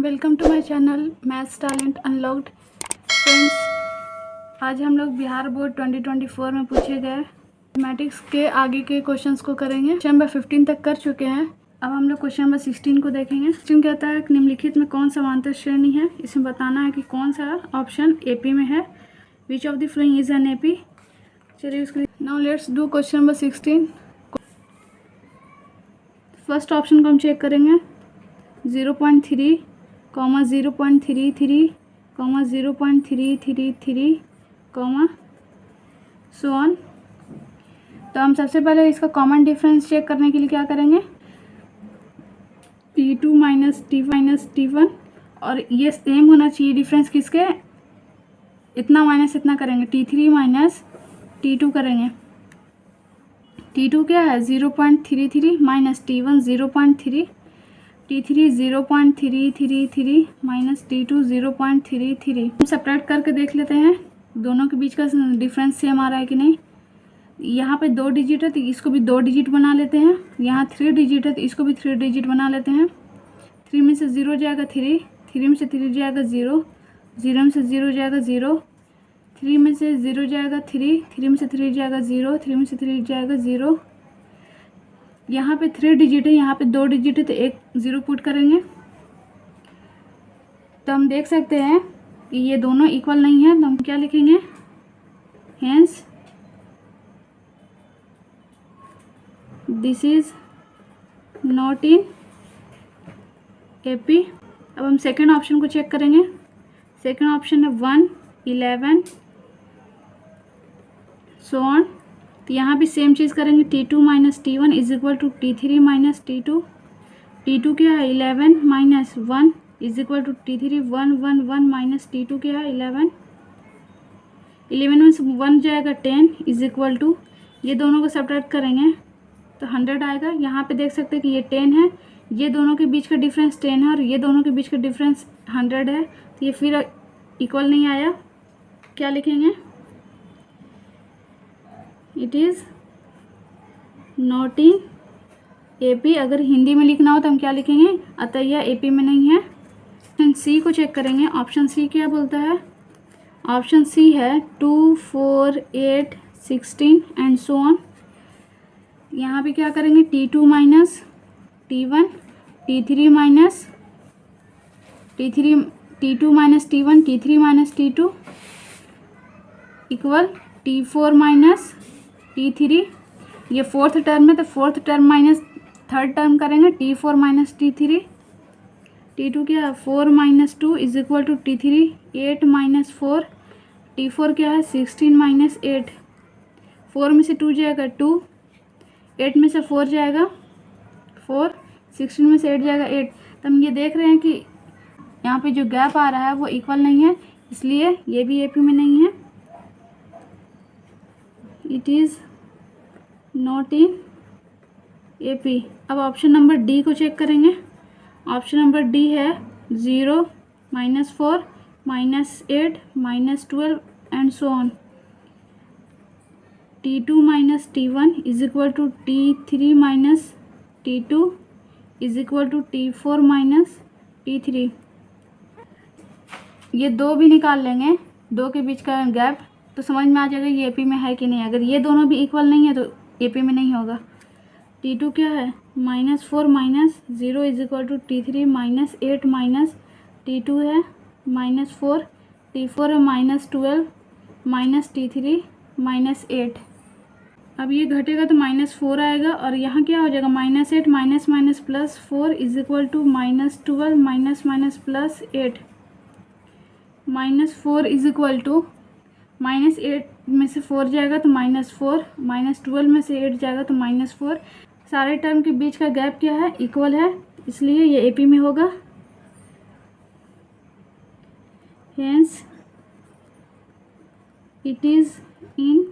Welcome to my channel maths talent unlocked. Friends, आज हम लोग बिहार बोर्ड 2024 में पूछे गए मैथमेटिक्स के आगे के क्वेश्चंस को करेंगे। क्वेश्चन नंबर 15 तक कर चुके हैं। अब हम लोग क्वेश्चन नंबर 16 को देखेंगे। क्वेश्चन कहता है कि निम्नलिखित में कौन समांतर श्रेणी है। इसमें बताना है कि कौन सा ऑप्शन एपी में है। Which of the following is an AP. चलिए उसके now let's do question number 16। First option को हम चेक करेंगे 0.3, 0.33, 0.333, सो ऑन। तो हम सबसे पहले इसका कॉमन डिफरेंस चेक करने के लिए क्या करेंगे, T2 माइनस T1, और ये सेम होना चाहिए डिफरेंस किसके, इतना माइनस इतना करेंगे, T3 माइनस T2 करेंगे। T2 क्या है 0.33 minus T1 0.3, T3 0.333 minus T2 0.33। हम सेपरेट करके देख लेते हैं दोनों के बीच का डिफरेंस सेम आ रहा है कि नहीं। यहाँ पे 2 डिजिट है तो इसको भी 2 डिजिट बना लेते हैं। यहाँ 3 डिजिट है तो इसको भी 3 डिजिट बना लेते हैं। 3 में से 0 जाएगा 3, 3 में से 3 जाएगा 0, 0 में से 0 जाएगा 0, 3 में से 0 जाएगा 3, 3 में से 3 जाएगा 0, 3 में से 3 जाएगा 0। यहाँ पे 3 डिजिट है, यहाँ पे 2 डिजिट है तो एक 0 पुट करेंगे। तो हम देख सकते हैं कि ये दोनों इक्वल नहीं है, तो हम क्या लिखेंगे, hence this is not in AP. अब हम सेकेंड ऑप्शन को चेक करेंगे। सेकेंड ऑप्शन है 1, 11, सो ऑन। तो यहाँ भी सेम चीज़ करेंगे, T2 minus T1 is equal to T3 minus T2। T2 क्या है 11 minus 1 is equal to T3 1 1 1 minus T2 क्या है 11। 11 में से 1 जाएगा 10 इज इक्वल टू, ये दोनों को सब्ट्रैक्ट करेंगे तो 100 आएगा। यहाँ पे देख सकते हैं कि ये 10 है, ये दोनों के बीच का डिफरेंस 10 है और ये दोनों के बीच का डिफरेंस 100 है, तो ये फिर इक्वल नहीं आया। क्या लिखेंगे, it is not in AP. अगर हिंदी में लिखना हो तो हम क्या लिखेंगे, अतः यह एपी में नहीं है। ऑप्शन सी को चेक करेंगे। ऑप्शन सी क्या बोलता है, ऑप्शन सी है 2, 4, 8, 16 एंड सो ऑन। यहाँ पे क्या करेंगे, T2 minus T1, T2 minus T1, T3 minus T2 equal T4 minus T3। ये फोर्थ टर्म है तो fourth term minus third term करेंगे, T4 माइनस T3। T2 क्या है 4 minus 2 is equal to T3 8 minus 4। T4 क्या है 16 minus 8। 4 में से 2 जाएगा 2, 8 में से 4 जाएगा 4, 16 में से 8 जाएगा 8। तो हम ये देख रहे हैं कि यहाँ पे जो गैप आ रहा है वो इक्वल नहीं है, इसलिए ये भी एपी में नहीं है। It is not in AP. अब ऑप्शन नंबर डी को चेक करेंगे। ऑप्शन नंबर डी है 0, -4, -8, -12 and so on. T2 minus T1 is equal to T3 minus T2 is equal to T4 minus T3। ये दो भी निकाल लेंगे, दो के बीच का गैप, तो समझ में आ जाएगा ये एपी में है कि नहीं। अगर ये दोनों भी इक्वल नहीं है तो एपी में नहीं होगा। T2 क्या है -4 minus 0 is equal to T3 minus 8 minus T2 है -4, T4 है -12 माइनस T3 माइनस 8। अब ये घटेगा तो -4 आएगा और यहाँ क्या हो जाएगा -8 minus minus plus 4 is equal to -12 minus minus plus 8। -4 is equal to -8 में से 4 जाएगा तो -4, -12 में से 8 जाएगा तो -4। सारे टर्म के बीच का गैप क्या है, इक्वल है, इसलिए ये एपी में होगा। Hence it is in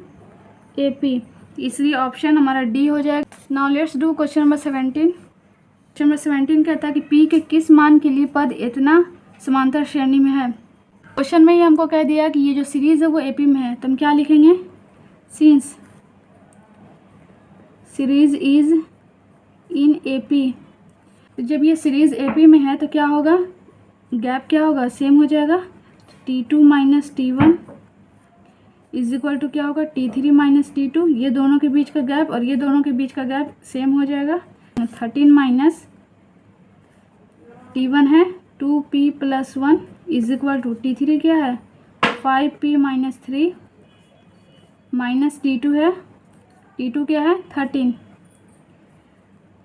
AP, इसलिए ऑप्शन हमारा डी हो जाएगा। Now let's do question number 17। Question number 17 कहता है कि पी के किस मान के लिए पद इतना समांतर श्रेणी में है। क्वेश्चन में ही हमको कह दिया कि ये जो सीरीज है वो एपी में है, तो हम क्या लिखेंगे, since series is in AP. जब ये सीरीज एपी में है तो क्या होगा, गैप क्या होगा, सेम हो जाएगा। T2 minus T1 is equal to क्या होगा, T3 माइनस T2। ये दोनों के बीच का गैप और ये दोनों के बीच का गैप सेम हो जाएगा। 13 माइनस T1 है 2P plus 1 is equal to T3 क्या है 5P माइनस 3 माइनस T2 है, T2 क्या है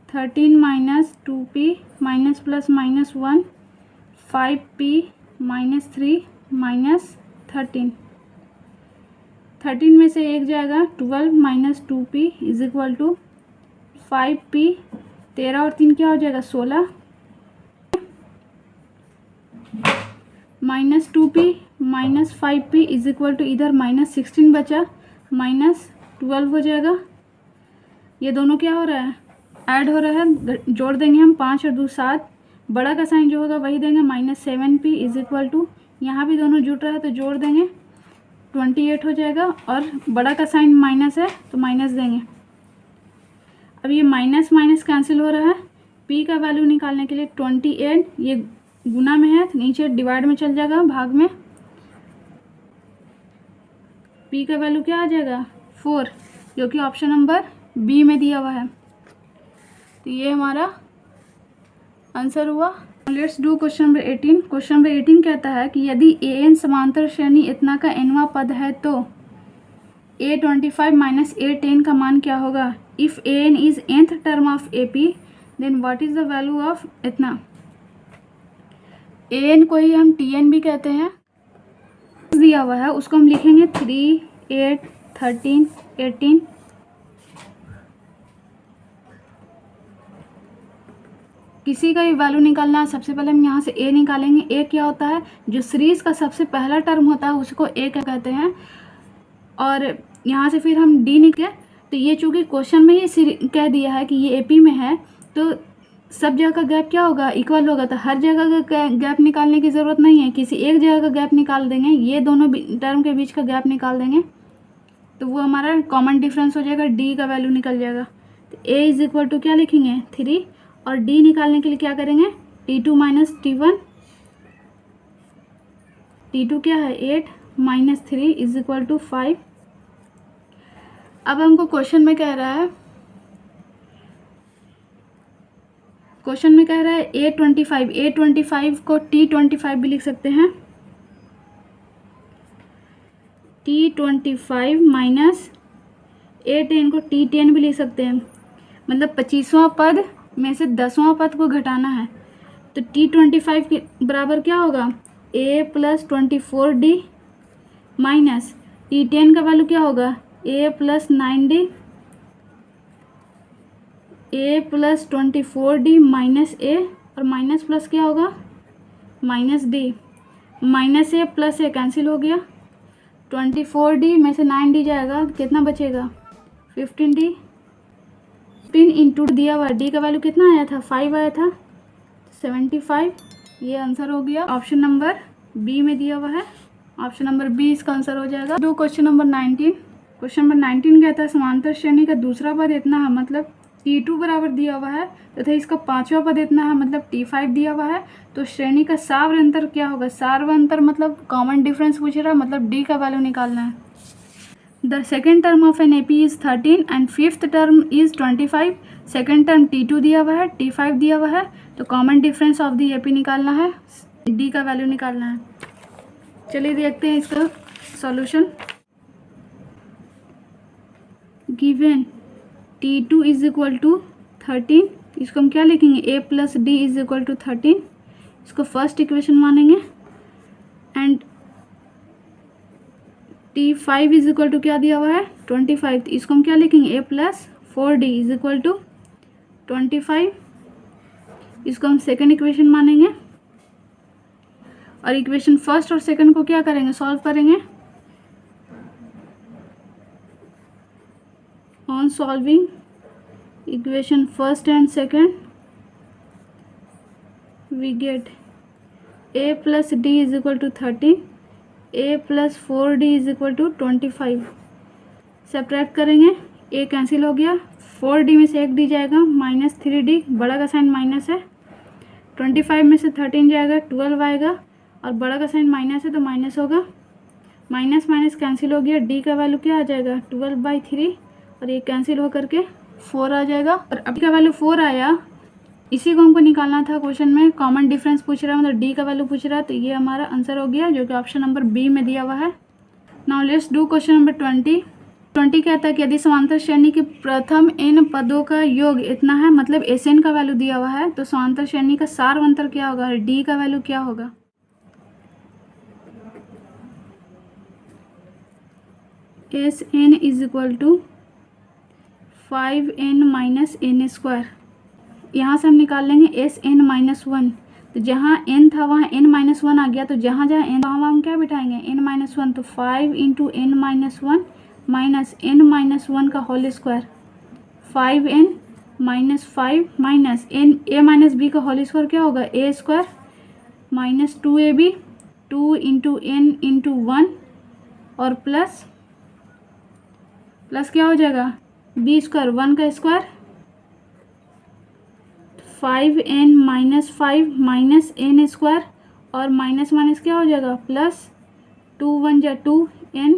13 minus 2P minus plus minus 1 5P minus 3 minus 13 में से एक जाएगा 12 minus 2P is equal to 5P। 13 और 3 क्या हो जाएगा 16 minus 2P minus 5P is equal to इधर माइनस 16 बचा माइनस 12 हो जाएगा। ये दोनों क्या हो रहा है, ऐड हो रहा है, जोड़ देंगे हम 5 और 2 7, बड़ा का साइन जो होगा वही देंगे minus 7P is equal to, यहाँ भी दोनों जुड़ रहा है तो जोड़ देंगे 28 हो जाएगा और बड़ा का साइन माइनस है तो माइनस देंगे। अब ये माइनस माइनस कैंसिल हो रहा है, P का वैल्यू निकालने के लिए 28, ये गुना में है तो नीचे डिवाइड में चल जाएगा भाग में, P का वैल्यू क्या आ जाएगा 4, जो कि ऑप्शन नंबर बी में दिया हुआ है। तो ये हमारा आंसर हुआ। Let's do question number 18। Question number 18 कहता है कि यदि an समांतर श्रेणी इतना का nवां पद है तो a25 माइनस a10 का मान क्या होगा। If an is nth term of ap then what is the value of इतना। an को ही हम tn भी कहते हैं, दिया हुआ है उसको हम लिखेंगे 3 8 13 18। किसी का भी वैल्यू निकालना है, सबसे पहले हम यहाँ से a निकालेंगे। a क्या होता है, जो सीरीज का सबसे पहला टर्म होता है उसको a कहते हैं, और यहाँ से फिर हम d निकले। तो ये चूँकि क्वेश्चन में ही कह दिया है कि ये AP में है तो सब जगह का गैप क्या होगा, इक्वल होगा। तो हर जगह का गैप निकालने की ज़रूरत नहीं है, किसी एक जगह का गैप निकाल देंगे, ये दोनों टर्म के बीच का गैप निकाल देंगे तो वो हमारा कॉमन डिफरेंस हो जाएगा, d का वैल्यू निकल जाएगा। तो a इज इक्वल टू क्या लिखेंगे 3, और d निकालने के लिए क्या करेंगे T2 माइनस T1, T2 क्या है 8 माइनस 3 इज इक्वल टू 5। अब हमको क्वेश्चन में कह रहा है, A25 को T25 भी लिख सकते हैं, T25 माइनस A10 को T10 भी लिख सकते हैं। मतलब 25वां पद में से 10वां पद को घटाना है तो T25 के बराबर क्या होगा A plus 24D minus T10 का वैल्यू क्या होगा A plus 9D, A plus 24D minus A, और माइनस प्लस क्या होगा minus D, minus A plus A cancel हो गया, 24D में से 9D जाएगा, कितना बचेगा 15D। 15 इंटू दिया हुआ D का वैल्यू कितना आया था 5 आया था 75, ये आंसर हो गया। ऑप्शन नंबर बी में दिया हुआ है, ऑप्शन नंबर बी इसका आंसर हो जाएगा। दो क्वेश्चन नंबर 19। क्वेश्चन नंबर 19 कहता है समांतर श्रेणी का दूसरा पद इतना है, मतलब T2 बराबर दिया हुआ है तथा इसका पांचवा पद इतना है, मतलब T5 दिया हुआ है। तो श्रेणी का सार्व अंतर क्या होगा, सार्व अंतर मतलब कॉमन डिफरेंस पूछ रहा है, मतलब D का वैल्यू निकालना है। The second term of an AP is 13 and fifth term is 25। Second term T2 दिया हुआ है, T5 दिया हुआ है, तो common difference of the AP निकालना है, D का वैल्यू निकालना है। चलिए देखते हैं इसका solution. Given T2 is equal to 13, इसको हम क्या लिखेंगे A plus D is equal to 13, इसको फर्स्ट इक्वेशन मानेंगे। And T5 is equal to क्या दिया हुआ है 25, तो इसको हम क्या लिखेंगे A plus 4D is equal to 25, इसको हम सेकेंड इक्वेशन मानेंगे। और इक्वेशन फर्स्ट और सेकंड को क्या करेंगे, सॉल्व करेंगे। On solving equation first and second we get A plus D is equal to 13, A plus 4D is equal to 25। Separate करेंगे, A कैंसिल हो गया, 4D में से एक D जाएगा, माइनस 3D, बड़ा का साइन माइनस है, 25 में से 13 जाएगा, 12 आएगा, और बड़ा का साइन माइनस है तो माइनस होगा, माइनस माइनस कैंसिल हो गया, डी का वैल्यू क्या आ जाएगा 12/3, और ये कैंसिल होकर के 4 आ जाएगा। और अब का वैल्यू 4 आया, इसी को हमको निकालना था। क्वेश्चन में कॉमन डिफरेंस पूछ रहा है, मतलब डी का वैल्यू पूछ रहा है, तो ये हमारा आंसर हो गया, जो कि ऑप्शन नंबर बी में दिया हुआ है। Now let's do question number 20 कहता है कि यदि समांतर श्रेणी के प्रथम n पदों का योग इतना है, मतलब Sn का वैल्यू दिया हुआ है, तो समांतर श्रेणी का सारवंतर क्या होगा, d का वैल्यू क्या होगा। Sn is equal to 5n minus n square. यहाँ से हम निकाल लेंगे Sn माइनस 1, तो जहाँ n था वहाँ n माइनस 1 आ गया, तो जहाँ जहाँ n वहाँ हम क्या बिठाएंगे n माइनस 1, तो 5 into n minus 1 minus n minus 1 का whole square, 5n minus 5 minus n a minus b का होल स्क्वायर क्या होगा a square minus 2ab, 2 into n into 1 और प्लस क्या हो जाएगा b स्क्वायर 1 का square, 5n minus 5 minus n square और माइनस माइनस क्या हो जाएगा प्लस, 2 1 जा 2n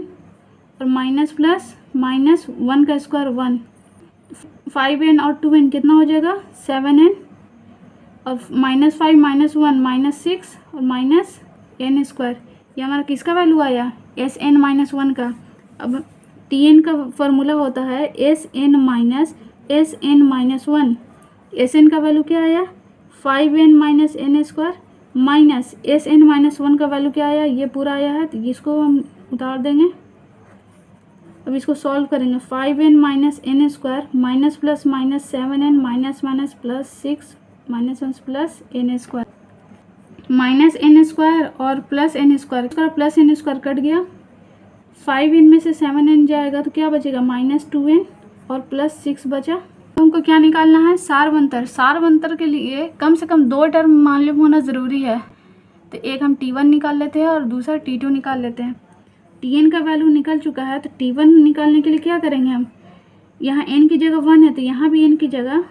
और माइनस प्लस माइनस 1 का स्क्वायर 1, 5n और 2n कितना हो जाएगा 7n, और माइनस 5 माइनस 1 माइनस 6 और माइनस n स्क्वायर। ये हमारा किसका वैल्यू आया Sn माइनस 1 का। अब Tn का फॉर्मूला होता है Sn minus Sn minus 1। Sn का वैल्यू क्या आया 5n minus n square minus Sn minus 1 का वैल्यू क्या आया, ये पूरा आया है, तो इसको हम उतार देंगे। अब इसको सॉल्व करेंगे, 5n minus n square minus plus minus 7n minus minus plus 6 minus 1 plus n square, minus n square और plus n square, plus n square cut गया, 5n में से 7n जाएगा तो क्या बचेगा माइनस 2n और प्लस 6 बचा। तो हमको क्या निकालना है सारवंतर। सारवंतर के लिए कम से कम 2 टर्म मालूम होना ज़रूरी है, तो एक हम T1 निकाल लेते हैं और दूसरा T2 निकाल लेते हैं। Tn का वैल्यू निकल चुका है, तो T1 निकालने के लिए क्या करेंगे हम, यहाँ n की जगह 1 है तो यहाँ भी n की जगह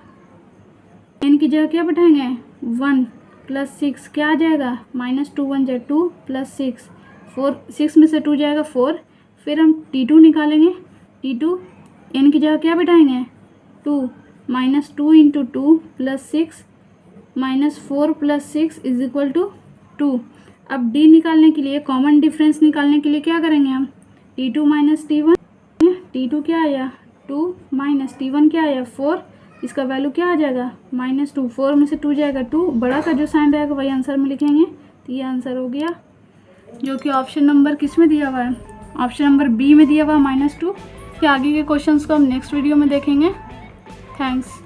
क्या बैठाएंगे 1 प्लस 6 क्या आ जाएगा माइनस 2 1 जा 2 प्लस 6 4, 6 में से 2 जाएगा 4। फिर हम T2 निकालेंगे, T2 n की जगह क्या बैठाएंगे 2 minus 2 into 2 plus 6 minus 4 plus 6 is equal to 2। अब d निकालने के लिए कॉमन डिफरेंस निकालने के लिए क्या करेंगे हम, T2 माइनस T1, T2 क्या आया 2 माइनस T1 क्या आया 4, इसका वैल्यू क्या आ जाएगा माइनस 2, 4 में से 2 जाएगा 2, बड़ा का जो साइन रहेगा वही आंसर में लिखेंगे। तो ये आंसर हो गया, जो कि ऑप्शन नंबर किस में दिया हुआ है, ऑप्शन नंबर बी में दिया हुआ है -2। कि आगे के क्वेश्चंस को हम नेक्स्ट वीडियो में देखेंगे। थैंक्स।